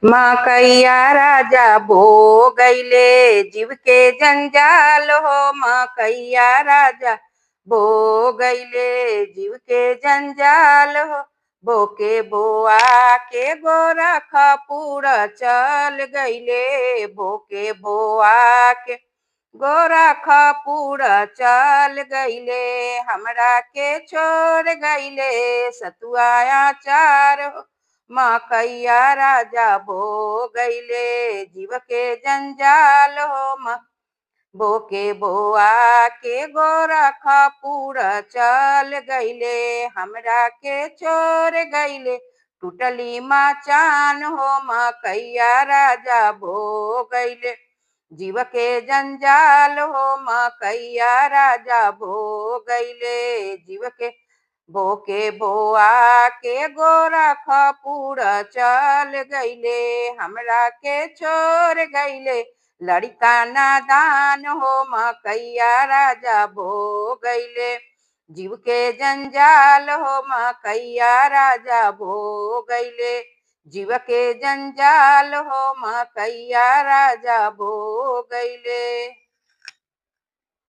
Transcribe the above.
मकैया राजा भो गईले जीव के जंजाल हो। मकैया राजा भो गईले जीव के जंजाल हो। बोके बोआ के गोरा खपूर चल गईले। बोके बोआ के गोरा खपूर चल गईले। हमरा के छोड़ गईले सतुआया चार हो। मकैया राजा भो गईले जीव के जंजाल हो। बोके बोआ के गोरा खपूर चल गईले। हमरा के छोड़ गईले टूटली मचान हो। मकैया राजा भो गईले जीव के जंजाल हो। मकैया राजा भो गईले जीव के बोके बोआ के गोरा खपूर चल गईले। हमरा के छोड़ गईले लड़का नादान हो। मकैया राजा भो गईले जीव के जंजाल हो। मकैया राजा भो गईले जीव के जंजाल हो। मकैया राजा भो गईले।